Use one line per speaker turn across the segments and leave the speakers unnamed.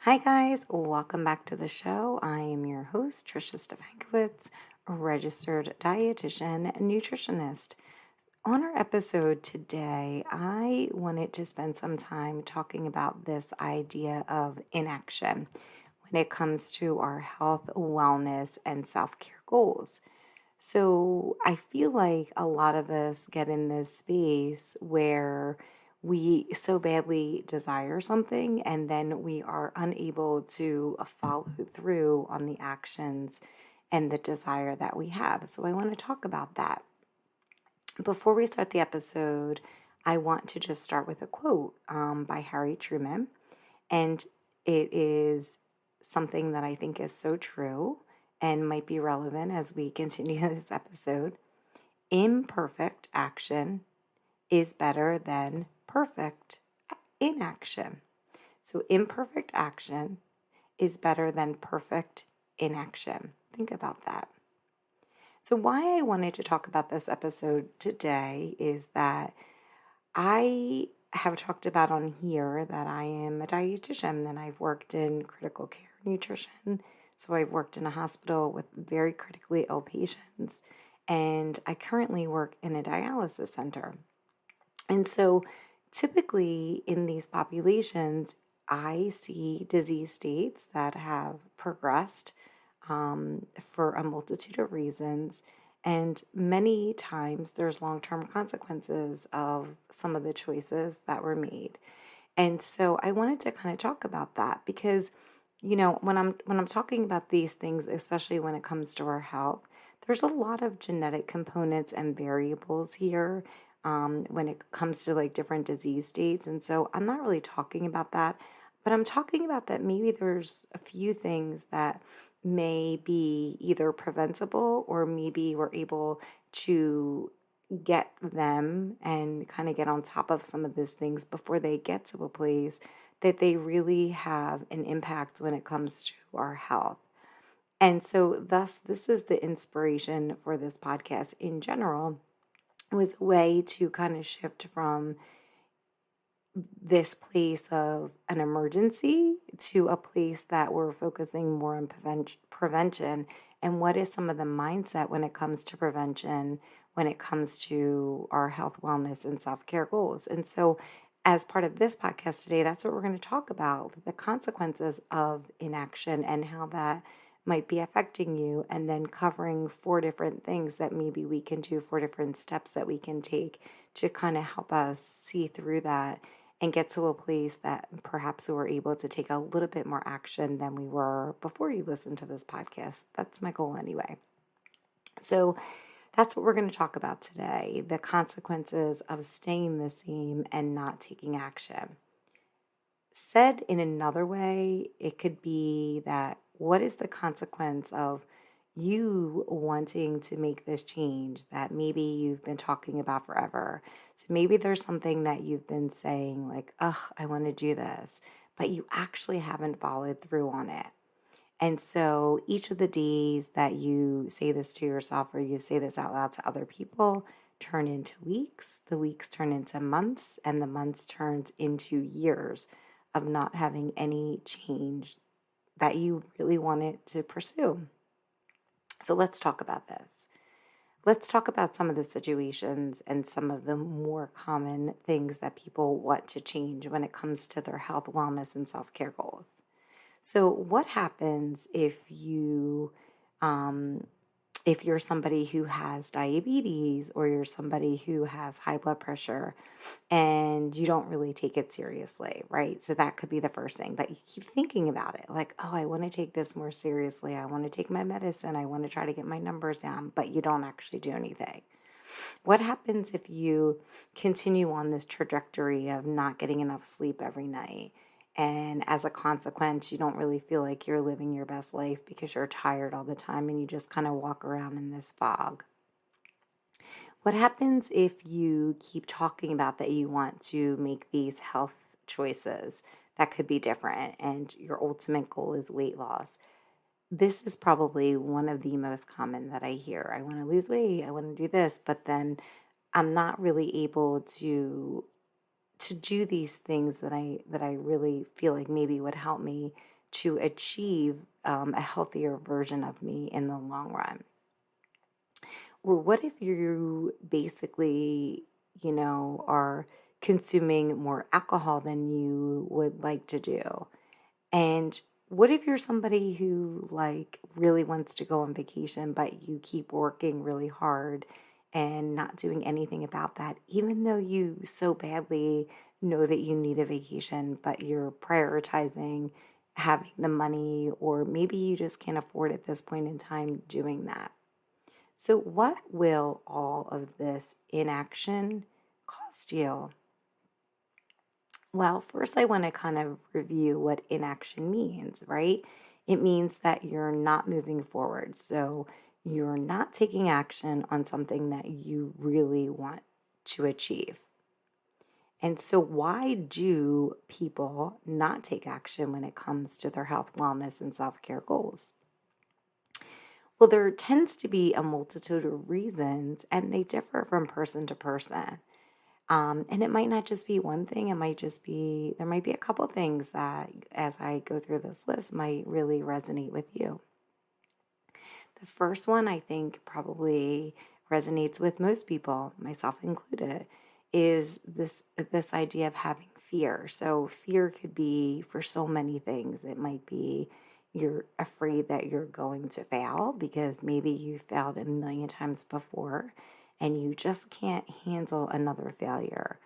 Hi, guys. Welcome back to the show. I am your host, Trisha Stefankowitz, a registered dietitian and nutritionist. On our episode today, I wanted to spend some time talking about this idea of inaction when it comes to our health, wellness, and self care goals. So I feel like a lot of us get in this space where we so badly desire something and then we are unable to follow through on the actions and the desire that we have. So I want to talk about that. Before we start the episode, I want to just start with a quote by Harry Truman. And it is something that I think is so true and might be relevant as we continue this episode. Imperfect action is better than perfect inaction. So, imperfect action is better than perfect inaction. Think about that. So, why I wanted to talk about this episode today is that I have talked about on here that I am a dietitian and I've worked in critical care nutrition. So I've worked in a hospital with very critically ill patients, and I currently work in a dialysis center. And so typically in these populations, I see disease states that have progressed for a multitude of reasons. And many times there's long-term consequences of some of the choices that were made. And so I wanted to kind of talk about that because, when I'm talking about these things, especially when it comes to our health, there's a lot of genetic components and variables here when it comes to like different disease states. And so I'm not really talking about that, but I'm talking about that maybe there's a few things that may be either preventable or maybe we're able to get them and kind of get on top of some of these things before they get to a place that they really have an impact when it comes to our health. And so, thus, this is the inspiration for this podcast in general, was a way to kind of shift from this place of an emergency to a place that we're focusing more on prevention and what is some of the mindset when it comes to prevention, when it comes to our health, wellness, and self-care goals. And so as part of this podcast today, that's what we're going to talk about, the consequences of inaction and how that might be affecting you, and then covering 4 different things that maybe we can do, 4 different steps that we can take to kind of help us see through that and get to a place that perhaps we were able to take a little bit more action than we were before you listened to this podcast. That's my goal anyway. So that's what we're going to talk about today, the consequences of staying the same and not taking action. Said in another way, it could be that what is the consequence of you wanting to make this change that maybe you've been talking about forever? So maybe there's something that you've been saying like, I want to do this, but you actually haven't followed through on it. And so each of the days that you say this to yourself or you say this out loud to other people turn into weeks, the weeks turn into months, and the months turns into years of not having any change that you really wanted to pursue. So let's talk about this. Let's talk about some of the situations and some of the more common things that people want to change when it comes to their health, wellness, and self-care goals. So what happens if you're somebody who has diabetes or you're somebody who has high blood pressure and you don't really take it seriously, right? So that could be the first thing, but you keep thinking about it like, I want to take this more seriously. I want to take my medicine. I want to try to get my numbers down, but you don't actually do anything. What happens if you continue on this trajectory of not getting enough sleep every night? And as a consequence, you don't really feel like you're living your best life because you're tired all the time and you just kind of walk around in this fog. What happens if you keep talking about that you want to make these health choices that could be different and your ultimate goal is weight loss? This is probably one of the most common that I hear. I want to lose weight, I want to do this, but then I'm not really able to do these things that I really feel like maybe would help me to achieve a healthier version of me in the long run? Or what if you basically, are consuming more alcohol than you would like to do? And what if you're somebody who like really wants to go on vacation, but you keep working really hard and not doing anything about that, even though you so badly know that you need a vacation, but you're prioritizing having the money, or maybe you just can't afford at this point in time doing that. So, what will all of this inaction cost you? Well, first, I want to kind of review what inaction means, right? It means that you're not moving forward. So, you're not taking action on something that you really want to achieve. And so, why do people not take action when it comes to their health, wellness, and self care goals? Well, there tends to be a multitude of reasons, and they differ from person to person. And it might not just be one thing, it might just be, there might be a couple things that, as I go through this list, might really resonate with you. The first one I think probably resonates with most people, myself included, is this idea of having fear. So fear could be for so many things. It might be you're afraid that you're going to fail because maybe you failed a million times before and you just can't handle another failure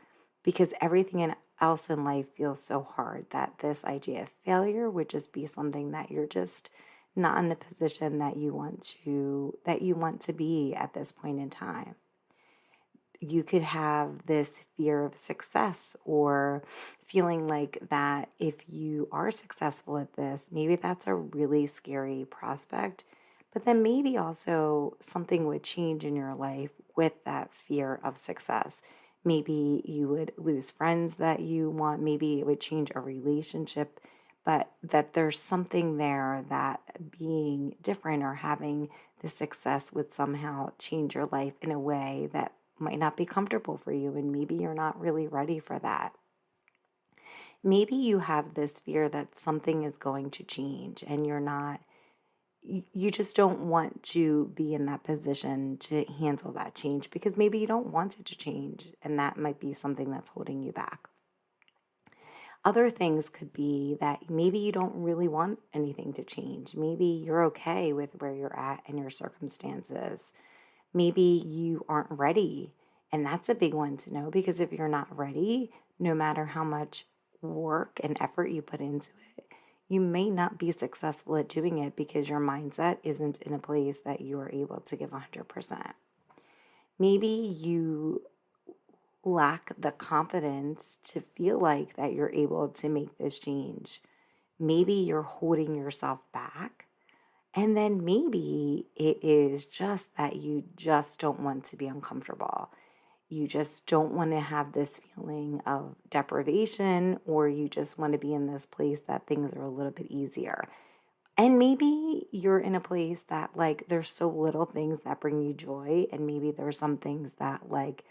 because everything else in life feels so hard that this idea of failure would just be something that you're just not in the position that you want to be at this point in time. You could have this fear of success or feeling like that if you are successful at this, maybe that's a really scary prospect. But then maybe also something would change in your life with that fear of success. Maybe you would lose friends that you want. Maybe it would change a relationship, but that there's something there that being different or having the success would somehow change your life in a way that might not be comfortable for you, and maybe you're not really ready for that. Maybe you have this fear that something is going to change and you just don't want to be in that position to handle that change because maybe you don't want it to change, and that might be something that's holding you back. Other things could be that maybe you don't really want anything to change. Maybe you're okay with where you're at and your circumstances. Maybe you aren't ready. And that's a big one to know because if you're not ready, no matter how much work and effort you put into it, you may not be successful at doing it because your mindset isn't in a place that you are able to give 100%. Maybe you lack the confidence to feel like that you're able to make this change. Maybe you're holding yourself back. And then maybe it is just that you just don't want to be uncomfortable. You just don't want to have this feeling of deprivation, or you just want to be in this place that things are a little bit easier. And maybe you're in a place that like there's so little things that bring you joy, and maybe there's some things that like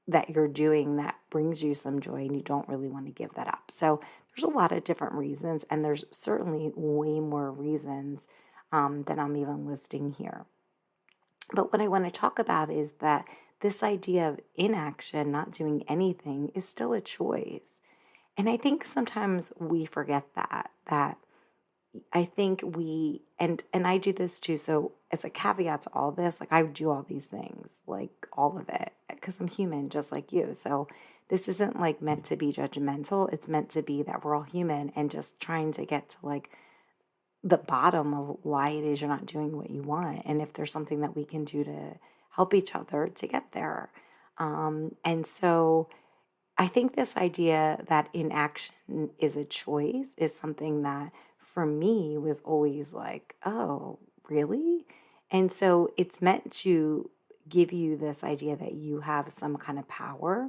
that you're doing that brings you some joy and you don't really want to give that up. So there's a lot of different reasons, and there's certainly way more reasons than I'm even listing here. But what I want to talk about is that this idea of inaction, not doing anything, is still a choice. And I think sometimes we forget that I think and I do this too. So as a caveat to all this, like I do all these things, like all of it, because I'm human just like you. So this isn't like meant to be judgmental. It's meant to be that we're all human and just trying to get to like the bottom of why it is you're not doing what you want. And if there's something that we can do to help each other to get there. And so I think this idea that inaction is a choice is something that for me was always like, oh, really? And so it's meant to give you this idea that you have some kind of power.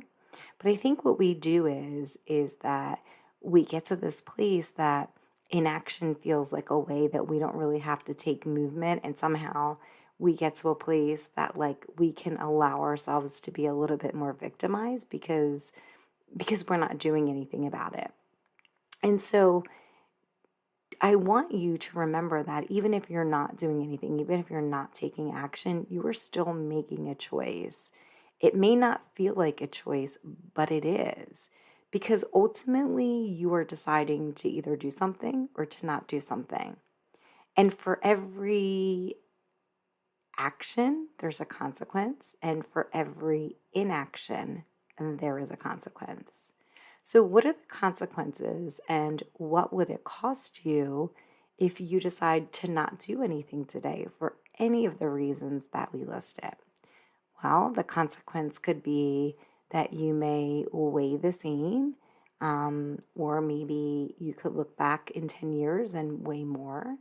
But I think what we do is that we get to this place that inaction feels like a way that we don't really have to take movement, and somehow we get to a place that like we can allow ourselves to be a little bit more victimized because we're not doing anything about it. And so I want you to remember that even if you're not doing anything, even if you're not taking action, you are still making a choice. It may not feel like a choice, but it is. Because ultimately, you are deciding to either do something or to not do something. And for every action, there's a consequence. And for every inaction, there is a consequence. So, what are the consequences and what would it cost you if you decide to not do anything today for any of the reasons that we listed? Well, the consequence could be that you may weigh the same, or maybe you could look back in 10 years and weigh more.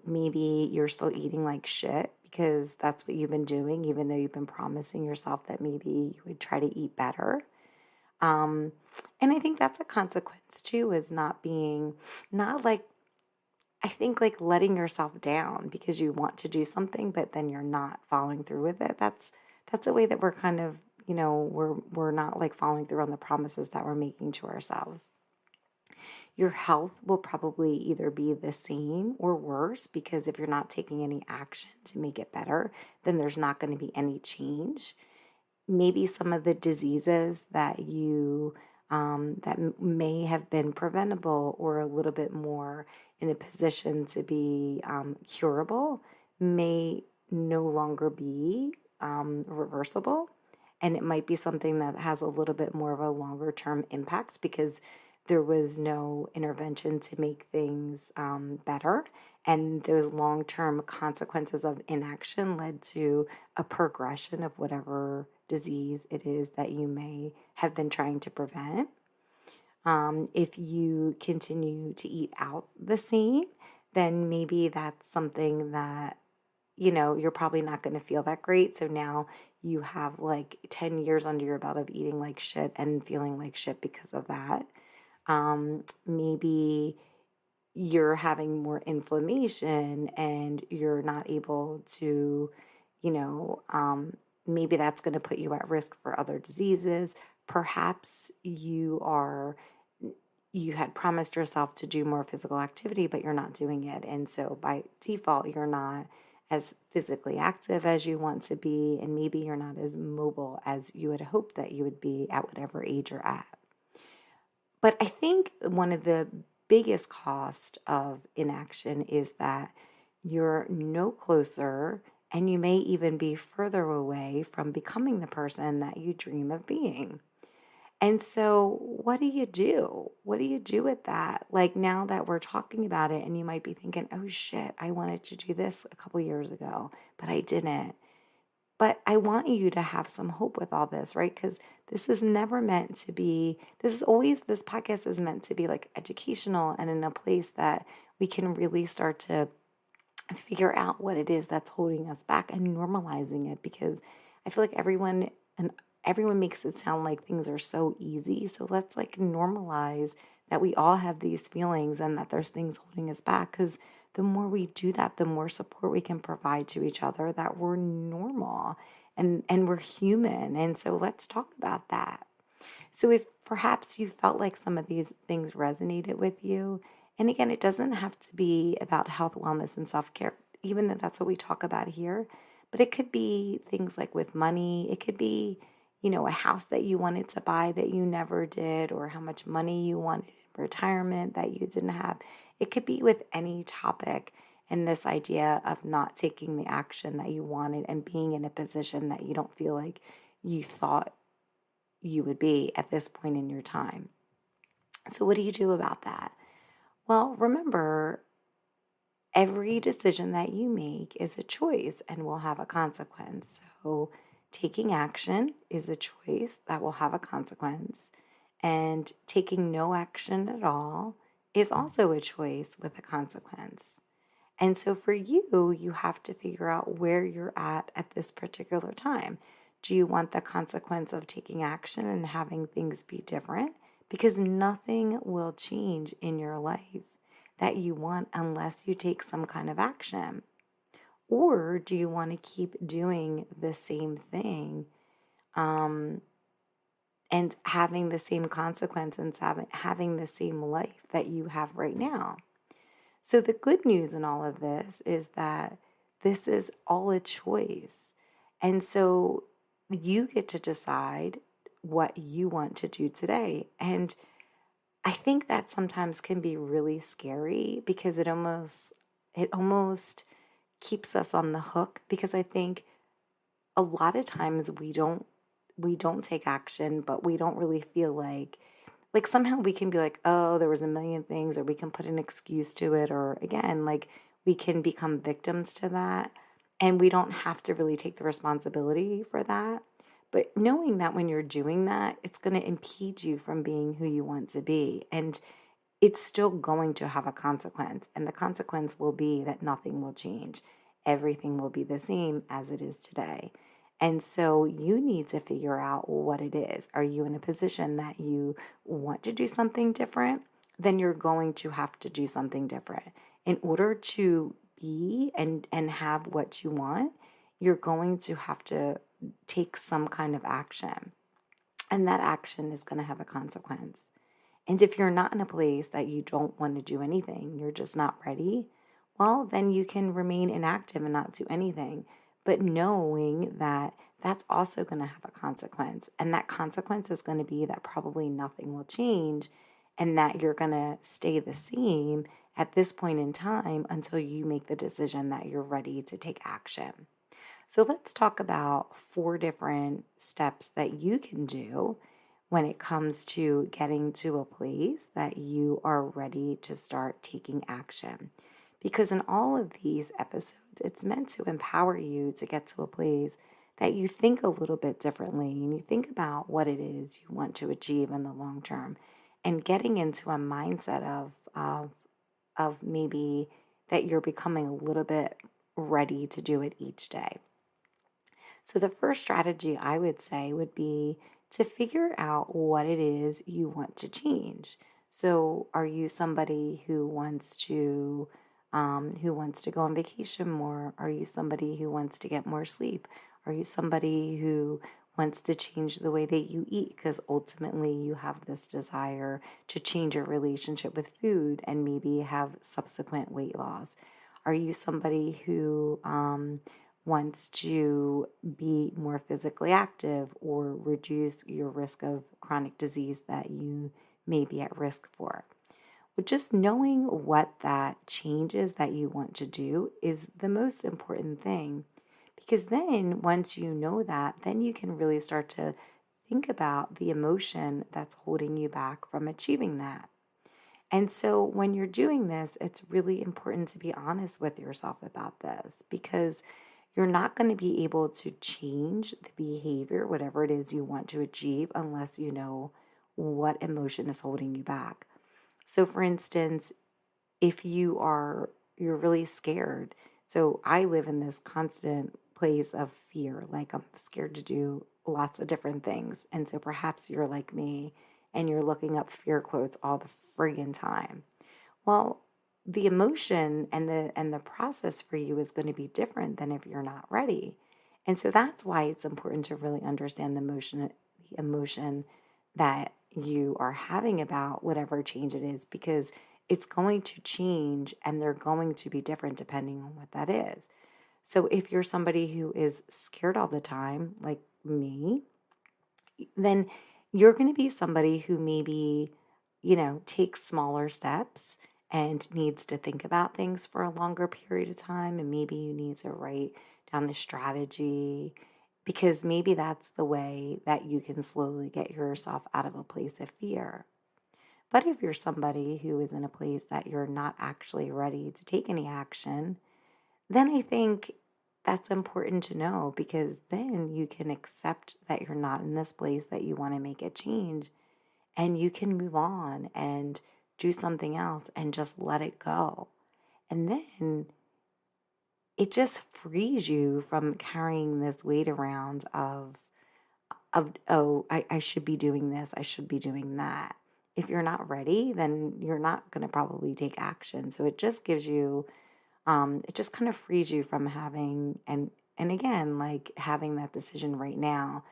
Maybe you're still eating like shit because that's what you've been doing, even though you've been promising yourself that maybe you would try to eat better. Um, and I think that's a consequence too, is not like, I think like letting yourself down because you want to do something, but then you're not following through with it. That's a way that we're kind of, we're not like following through on the promises that we're making to ourselves. Your health will probably either be the same or worse because if you're not taking any action to make it better, then there's not going to be any change. Maybe some of the diseases that may have been preventable or a little bit more in a position to be curable may no longer be reversible. And it might be something that has a little bit more of a longer term impact because there was no intervention to make things better. And those long term consequences of inaction led to a progression of whatever disease it is that you may have been trying to prevent. If you continue to eat out the same, then maybe that's something that, you're probably not going to feel that great. So now you have like 10 years under your belt of eating like shit and feeling like shit because of that. Maybe you're having more inflammation and you're not able to, you know, um, maybe that's going to put you at risk for other diseases. Perhaps you had promised yourself to do more physical activity, but you're not doing it. And so by default, you're not as physically active as you want to be. And maybe you're not as mobile as you had hoped that you would be at whatever age you're at. But I think one of the biggest cost of inaction is that you're no closer and you may even be further away from becoming the person that you dream of being. And so, what do you do? What do you do with that? Like now that we're talking about it, and you might be thinking, oh shit, I wanted to do this a couple years ago, but I didn't. But I want you to have some hope with all this, right? Because this is never meant to be, this podcast is meant to be like educational and in a place that we can really start to figure out what it is that's holding us back and normalizing it because I feel like everyone makes it sound like things are so easy. So let's like normalize that we all have these feelings and that there's things holding us back because the more we do that, the more support we can provide to each other that we're normal and we're human. And so let's talk about that. So if perhaps you felt like some of these things resonated with you, and again, it doesn't have to be about health, wellness, and self-care, even though that's what we talk about here, but it could be things like with money. It could be, a house that you wanted to buy that you never did, or how much money you wanted in retirement that you didn't have. It could be with any topic. And this idea of not taking the action that you wanted and being in a position that you don't feel like you thought you would be at this point in your time. So, what do you do about that? Well, remember, every decision that you make is a choice and will have a consequence. So, taking action is a choice that will have a consequence, and taking no action at all is also a choice with a consequence. And so, for you, you have to figure out where you're at this particular time. Do you want the consequence of taking action and having things be different? Because nothing will change in your life that you want unless you take some kind of action. Or do you want to keep doing the same thing and having the same consequence and having the same life that you have right now? So the good news in all of this is that this is all a choice. And so you get to decide what you want to do today. And I think that sometimes can be really scary because it almost keeps us on the hook, because I think a lot of times we don't take action, but we don't really feel like somehow we can be like, oh, there was a million things, or we can put an excuse to it, or again, like we can become victims to that, and we don't have to really take the responsibility for that. But knowing that when you're doing that, it's going to impede you from being who you want to be, and it's still going to have a consequence, and the consequence will be that nothing will change. Everything will be the same as it is today. And so you need to figure out what it is. Are you in a position that you want to do something different? Then you're going to have to do something different. In order to be and have what you want, you're going to have to take some kind of action. And that action is going to have a consequence. And if you're not in a place that you don't want to do anything, you're just not ready, well, then you can remain inactive and not do anything. But knowing that that's also going to have a consequence. And that consequence is going to be that probably nothing will change, and that you're going to stay the same at this point in time until you make the decision that you're ready to take action. So let's talk about 4 different steps that you can do when it comes to getting to a place that you are ready to start taking action. Because in all of these episodes, it's meant to empower you to get to a place that you think a little bit differently, and you think about what it is you want to achieve in the long term, and getting into a mindset of maybe that you're becoming a little bit ready to do it each day. So the first strategy I would say would be to figure out what it is you want to change. So are you somebody who wants to go on vacation more? Are you somebody who wants to get more sleep? Are you somebody who wants to change the way that you eat, because ultimately you have this desire to change your relationship with food and maybe have subsequent weight loss? Are you somebody who wants to be more physically active or reduce your risk of chronic disease that you may be at risk for? But just knowing what that change is that you want to do is the most important thing. Because then once you know that, then you can really start to think about the emotion that's holding you back from achieving that. And so when you're doing this, it's really important to be honest with yourself about this, because you're not going to be able to change the behavior, whatever it is you want to achieve, unless you know what emotion is holding you back. So for instance, if you're really scared. So I live in this constant place of fear, like I'm scared to do lots of different things. And so perhaps you're like me and you're looking up fear quotes all the friggin' time. Well, the emotion and the process for you is going to be different than if you're not ready. And so that's why it's important to really understand the emotion that you are having about whatever change it is, because it's going to change and they're going to be different depending on what that is. So if you're somebody who is scared all the time, like me, then you're going to be somebody who maybe, takes smaller steps and needs to think about things for a longer period of time. And maybe you need to write down a strategy, because maybe that's the way that you can slowly get yourself out of a place of fear. But if you're somebody who is in a place that you're not actually ready to take any action, then I think that's important to know, because then you can accept that you're not in this place that you want to make a change, and you can move on and do something else and just let it go. And then it just frees you from carrying this weight around of oh, I should be doing this, I should be doing that. If you're not ready, then you're not going to probably take action. So it just gives you, it just kind of frees you from having, and again, like having that decision right now,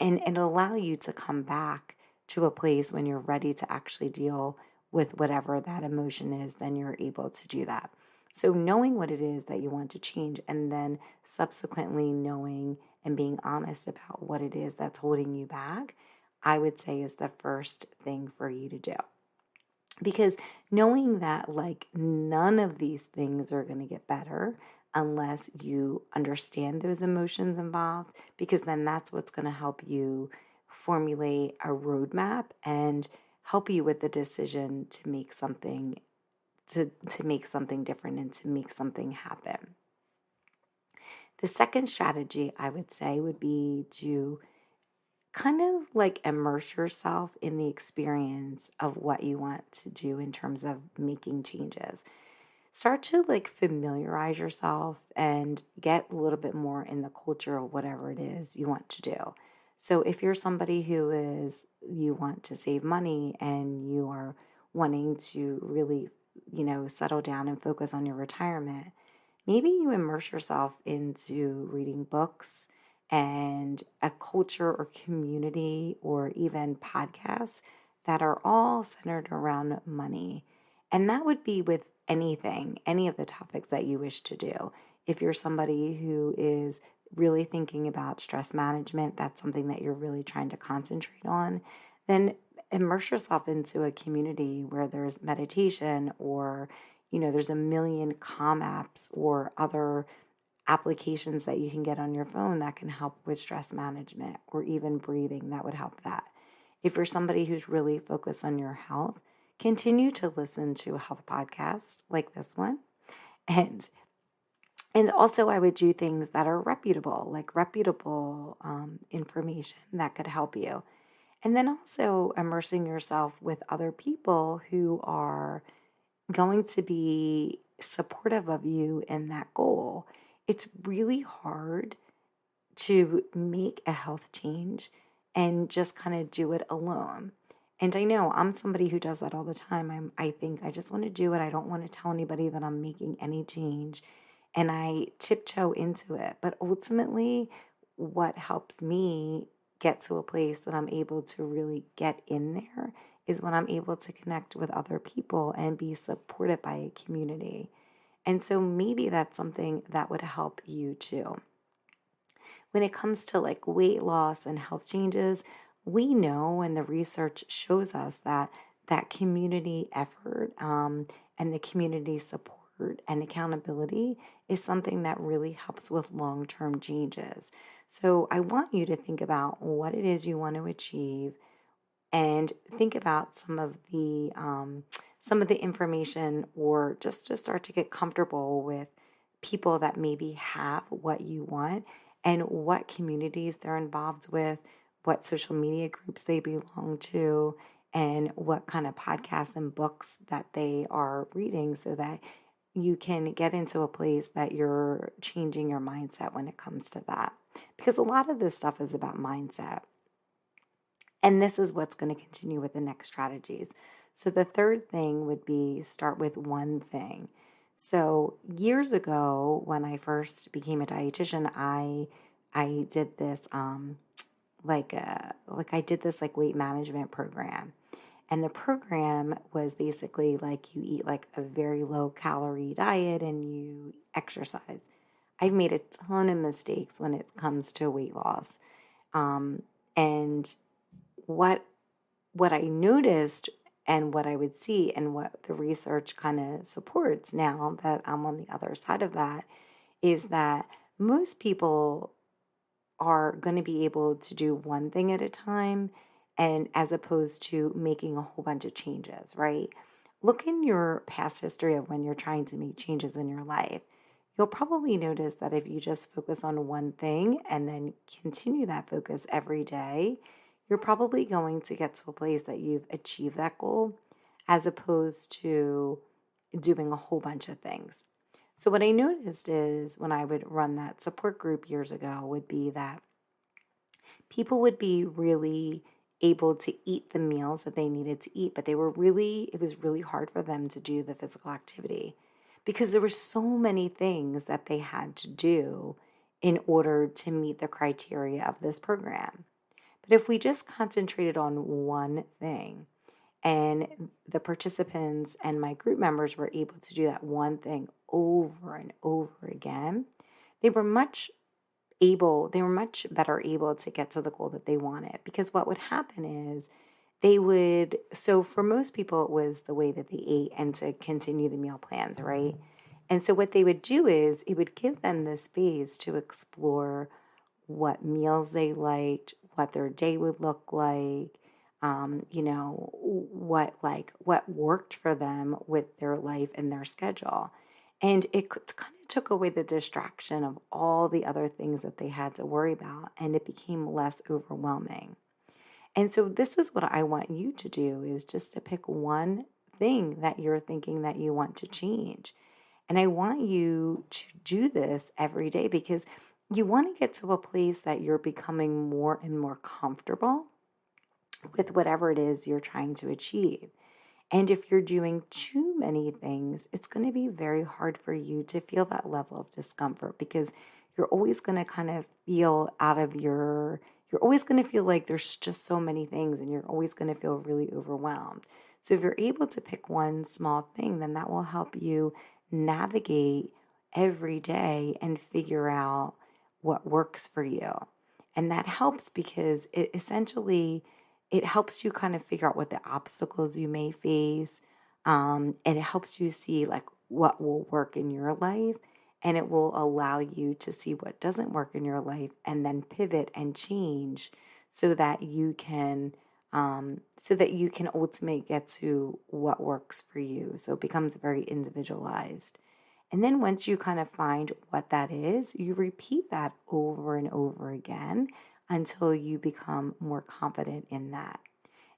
and allow you to come back to a place when you're ready to actually deal with whatever that emotion is, then you're able to do that. So knowing what it is that you want to change, and then subsequently knowing and being honest about what it is that's holding you back, I would say is the first thing for you to do. Because knowing that like none of these things are going to get better unless you understand those emotions involved, because then that's what's going to help you formulate a roadmap and help you with the decision to make something to make something different and to make something happen. The second strategy I would say would be to kind of like immerse yourself in the experience of what you want to do in terms of making changes. Start to like familiarize yourself and get a little bit more in the culture of whatever it is you want to do. So if you're somebody you want to save money and you are wanting to really, settle down and focus on your retirement, maybe you immerse yourself into reading books and a culture or community or even podcasts that are all centered around money. And that would be with anything, any of the topics that you wish to do. If you're somebody who is really thinking about stress management, that's something that you're really trying to concentrate on, then immerse yourself into a community where there's meditation or, there's a million calm apps or other applications that you can get on your phone that can help with stress management or even breathing that would help that. If you're somebody who's really focused on your health, continue to listen to a health podcast like this one. And also I would do things that are reputable, like reputable information that could help you. And then also immersing yourself with other people who are going to be supportive of you in that goal. It's really hard to make a health change and just kind of do it alone. And I know I'm somebody who does that all the time. I think I just want to do it. I don't want to tell anybody that I'm making any change. And I tiptoe into it. But ultimately, what helps me get to a place that I'm able to really get in there is when I'm able to connect with other people and be supported by a community. And so maybe that's something that would help you too. When it comes to like weight loss and health changes, we know, and the research shows us that community effort and the community support and accountability is something that really helps with long-term changes. So I want you to think about what it is you want to achieve and think about some of the information, or just to start to get comfortable with people that maybe have what you want and what communities they're involved with, what social media groups they belong to, and what kind of podcasts and books that they are reading, so that you can get into a place that you're changing your mindset when it comes to that. Because a lot of this stuff is about mindset. And this is what's going to continue with the next strategies. So the third thing would be start with one thing. So years ago, when I first became a dietitian, I did this I did this like weight management program. And the program was basically like you eat like a very low calorie diet and you exercise. I've made a ton of mistakes when it comes to weight loss. And what I noticed and what I would see and what the research kind of supports now that I'm on the other side of that is that most people are going to be able to do one thing at a time, and as opposed to making a whole bunch of changes, right? Look in your past history of when you're trying to make changes in your life. You'll probably notice that if you just focus on one thing and then continue that focus every day, you're probably going to get to a place that you've achieved that goal, as opposed to doing a whole bunch of things. So what I noticed is when I would run that support group years ago would be that people would be really able to eat the meals that they needed to eat, but it was really hard for them to do the physical activity because there were so many things that they had to do in order to meet the criteria of this program. But if we just concentrated on one thing And the participants and my group members were able to do that one thing over and over again. They were much they were much better able to get to the goal that they wanted, because what would happen is so for most people, it was the way that they ate and to continue the meal plans, right? And so what they would do is it would give them this space to explore what meals they liked, what their day would look like, what worked for them with their life and their schedule. And it kind of took away the distraction of all the other things that they had to worry about, and it became less overwhelming. And so this is what I want you to do, is just to pick one thing that you're thinking that you want to change. And I want you to do this every day, because you want to get to a place that you're becoming more and more comfortable with whatever it is you're trying to achieve. And if you're doing too many things, it's going to be very hard for you to feel that level of discomfort, because you're always going to kind of feel you're always going to feel like there's just so many things, and you're always going to feel really overwhelmed. So if you're able to pick one small thing, then that will help you navigate every day and figure out what works for you. And that helps because it helps you kind of figure out what the obstacles you may face. And it helps you see like what will work in your life, and it will allow you to see what doesn't work in your life and then pivot and change so that you can ultimately get to what works for you. So it becomes very individualized. And then once you kind of find what that is, you repeat that over and over again until you become more confident in that.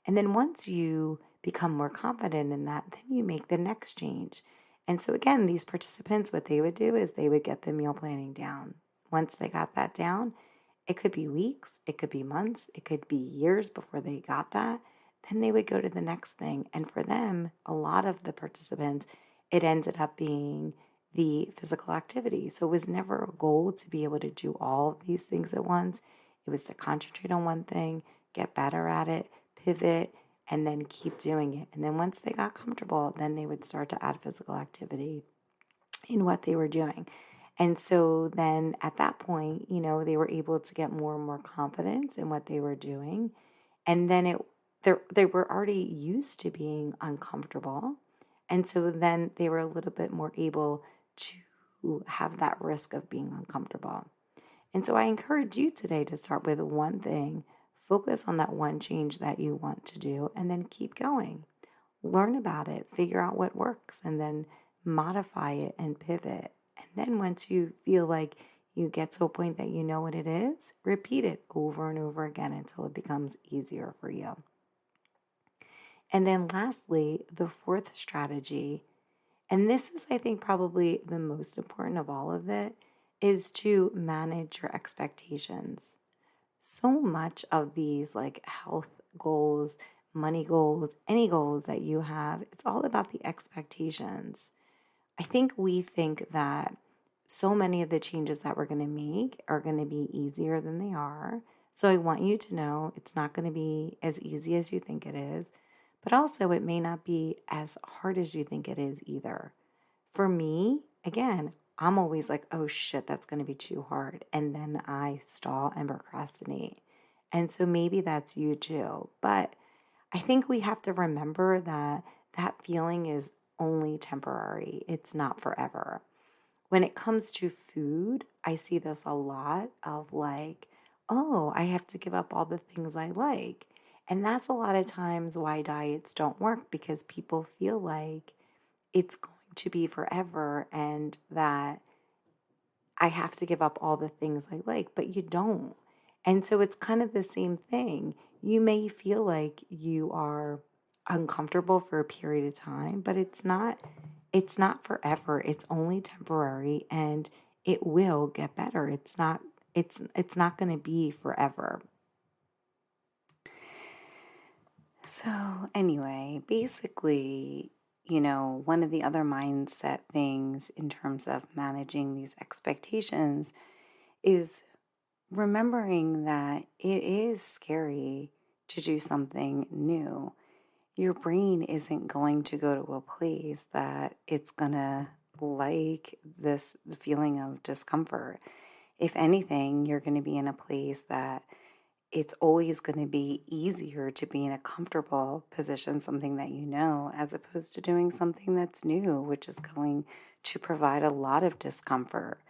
And then once you become more confident in that, then you make the next change. And so again, these participants, what they would do is they would get the meal planning down. Once they got that down, it could be weeks, it could be months, it could be years before they got that. Then they would go to the next thing. And for them, a lot of the participants, it ended up being the physical activity. So it was never a goal to be able to do all of these things at once. It was to concentrate on one thing, get better at it, pivot, and then keep doing it. And then once they got comfortable, then they would start to add physical activity in what they were doing. And so then at that point, they were able to get more and more confidence in what they were doing. And then they were already used to being uncomfortable. And so then they were a little bit more able to have that risk of being uncomfortable. And so I encourage you today to start with one thing, focus on that one change that you want to do, and then keep going. Learn about it, figure out what works, and then modify it and pivot. And then once you feel like you get to a point that you know what it is, repeat it over and over again until it becomes easier for you. And then lastly, the fourth strategy, and this is, I think, probably the most important of all of it, is to manage your expectations. So much of these like health goals, money goals, any goals that you have, it's all about the expectations. I think we think that so many of the changes that we're going to make are going to be easier than they are. So I want you to know it's not going to be as easy as you think it is, but also it may not be as hard as you think it is either. For me, again, I'm always like, oh shit, that's going to be too hard. And then I stall and procrastinate. And so maybe that's you too. But I think we have to remember that that feeling is only temporary. It's not forever. When it comes to food, I see this a lot of like, oh, I have to give up all the things I like. And that's a lot of times why diets don't work, because people feel like it's going to be forever and that I have to give up all the things I like, but you don't. And so it's kind of the same thing. You may feel like you are uncomfortable for a period of time, but it's not forever. It's only temporary, and it will get better. It's not going to be forever. So, anyway, basically, one of the other mindset things in terms of managing these expectations is remembering that it is scary to do something new. your brain isn't going to go to a place that it's going to like this feeling of discomfort. If anything, you're going to be in a place that it's always going to be easier to be in a comfortable position, something that you know, as opposed to doing something that's new, which is going to provide a lot of discomfort.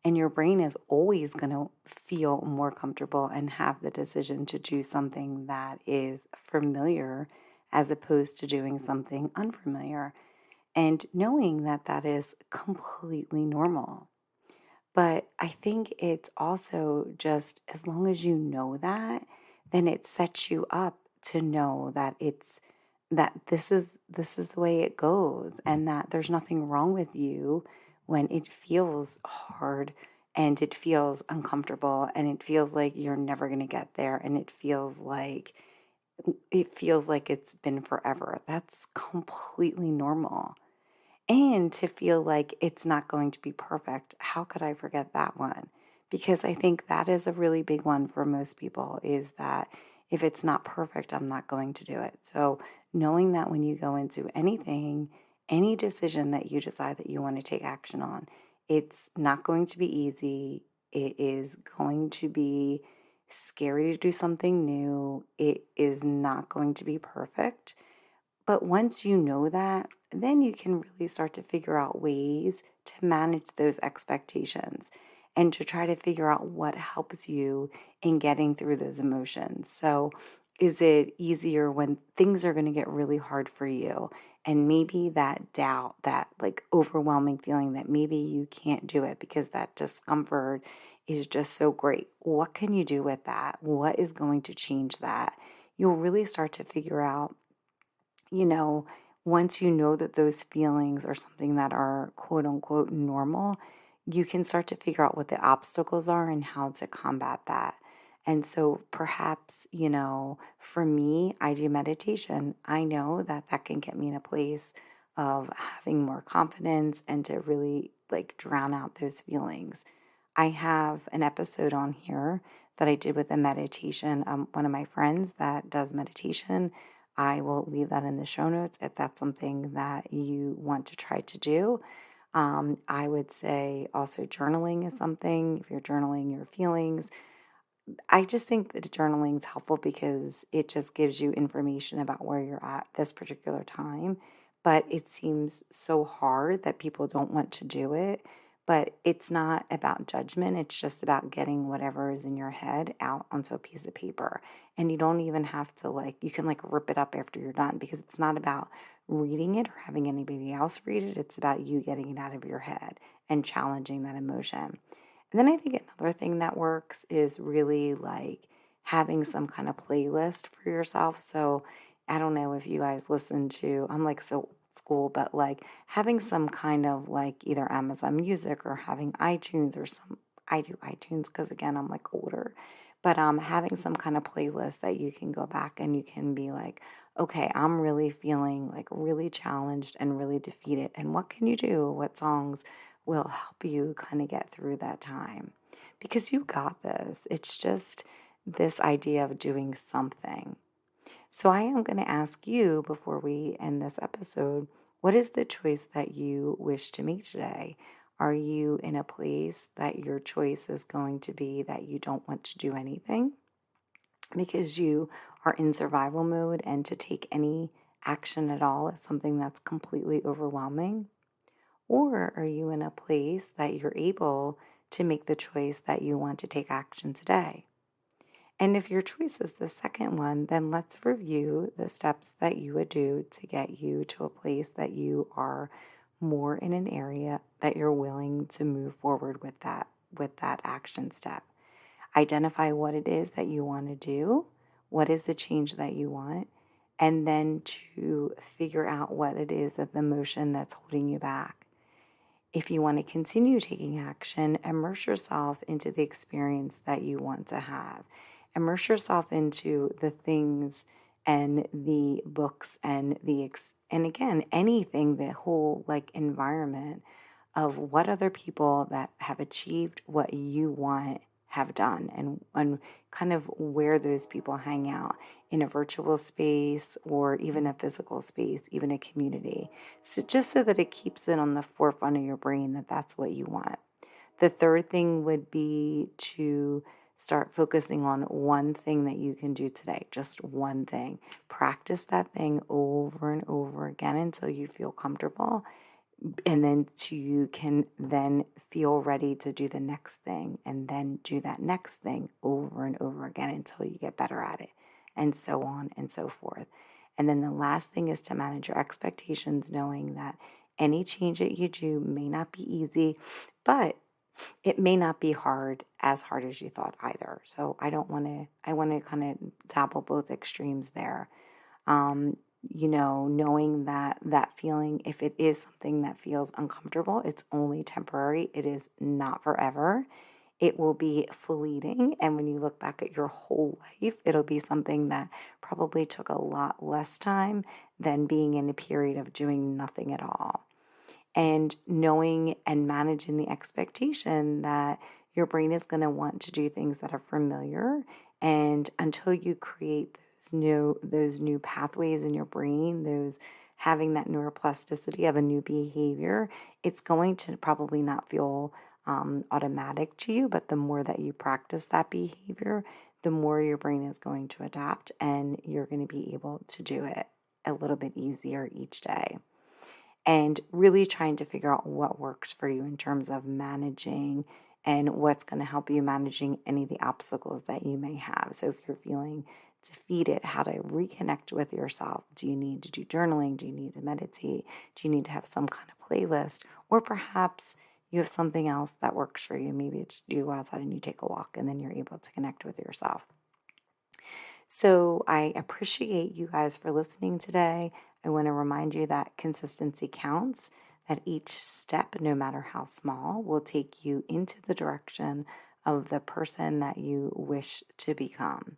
And your brain is always going to feel more comfortable and have the decision to do something that is familiar as opposed to doing something unfamiliar. And knowing that that is completely normal. But I think it's also just as long as you know that, then it sets you up to know that this is the way it goes and that there's nothing wrong with you when it feels hard and it feels uncomfortable and it feels like you're never going to get there and it feels like it's been forever. That's completely normal. And to feel like it's not going to be perfect. How could I forget that one? Because I think that is a really big one for most people is that if it's not perfect, I'm not going to do it. So knowing that when you go into anything, any decision that you decide that you want to take action on, it's not going to be easy. It is going to be scary to do something new. It is not going to be perfect. But once you know that, then you can really start to figure out ways to manage those expectations and to try to figure out what helps you in getting through those emotions. So, is it easier when things are going to get really hard for you? And maybe that doubt, that like overwhelming feeling that maybe you can't do it because that discomfort is just so great. What can you do with that? What is going to change that? You'll really start to figure out you know, once you know that those feelings are something that are quote unquote normal, you can start to figure out what the obstacles are and how to combat that. And so perhaps, for me, I do meditation. I know that that can get me in a place of having more confidence and to really like drown out those feelings. I have an episode on here that I did with a meditation. One of my friends that does meditation, I will leave that in the show notes if that's something that you want to try to do. I would say also journaling is something, if you're journaling your feelings. I just think that journaling is helpful because it just gives you information about where you're at this particular time. But it seems so hard that people don't want to do it. But it's not about judgment. It's just about getting whatever is in your head out onto a piece of paper. And you don't even have to you can rip it up after you're done because it's not about reading it or having anybody else read it. It's about you getting it out of your head and challenging that emotion. And then I think another thing that works is really having some kind of playlist for yourself. So I don't know if you guys listen to, I'm so old school, but having some kind of either Amazon Music or having iTunes or I do iTunes because again, I'm older, but having some kind of playlist that you can go back and you can be okay, I'm really feeling really challenged and really defeated. And what can you do? What songs will help you kind of get through that time because you got this. It's just this idea of doing something. So I am going to ask you before we end this episode, what is the choice that you wish to make today? Are you in a place that your choice is going to be that you don't want to do anything because you are in survival mode and to take any action at all is something that's completely overwhelming? Or are you in a place that you're able to make the choice that you want to take action today? And if your choice is the second one, then let's review the steps that you would do to get you to a place that you are more in an area that you're willing to move forward with that action step. Identify what it is that you want to do, what is the change that you want, and then to figure out what it is that the emotion that's holding you back. If you want to continue taking action, immerse yourself into the experience that you want to have. Immerse yourself into the things and the books and and again, anything, the whole environment of what other people that have achieved what you want have done, and kind of where those people hang out in a virtual space or even a physical space, even a community. So just so that it keeps it on the forefront of your brain that that's what you want. The third thing would be to start focusing on one thing that you can do today, just one thing. Practice that thing over and over again until you feel comfortable, and then you can then feel ready to do the next thing, and then do that next thing over and over again until you get better at it, and so on and so forth. And then the last thing is to manage your expectations, knowing that any change that you do may not be easy, but it may not be as hard as you thought either. So I want to kind of dabble both extremes there. Um, knowing that that feeling, if it is something that feels uncomfortable, it's only temporary. It is not forever. It will be fleeting. And when you look back at your whole life, it'll be something that probably took a lot less time than being in a period of doing nothing at all. And knowing and managing the expectation that your brain is going to want to do things that are familiar, and until you create those new pathways in your brain, those having that neuroplasticity of a new behavior, it's going to probably not feel automatic to you. But the more that you practice that behavior, the more your brain is going to adapt, and you're going to be able to do it a little bit easier each day. And really trying to figure out what works for you in terms of managing and what's going to help you managing any of the obstacles that you may have. So if you're feeling defeated, how to reconnect with yourself. Do you need to do journaling? Do you need to meditate? Do you need to have some kind of playlist? Or perhaps you have something else that works for you. Maybe it's you go outside and you take a walk, and then you're able to connect with yourself. So I appreciate you guys for listening today. I want to remind you that consistency counts, that each step, no matter how small, will take you into the direction of the person that you wish to become.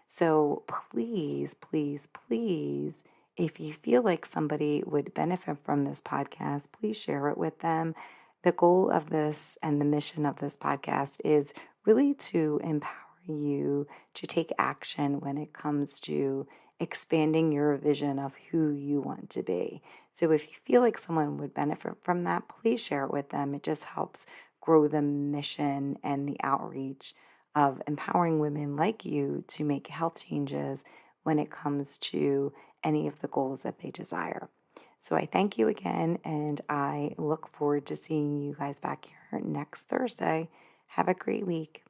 So please, please, please, if you feel like somebody would benefit from this podcast, please share it with them. The goal of this and the mission of this podcast is really to empower you to take action when it comes to expanding your vision of who you want to be. So if you feel like someone would benefit from that, please share it with them. It just helps grow the mission and the outreach of empowering women like you to make health changes when it comes to any of the goals that they desire. So I thank you again, and I look forward to seeing you guys back here next Thursday. Have a great week.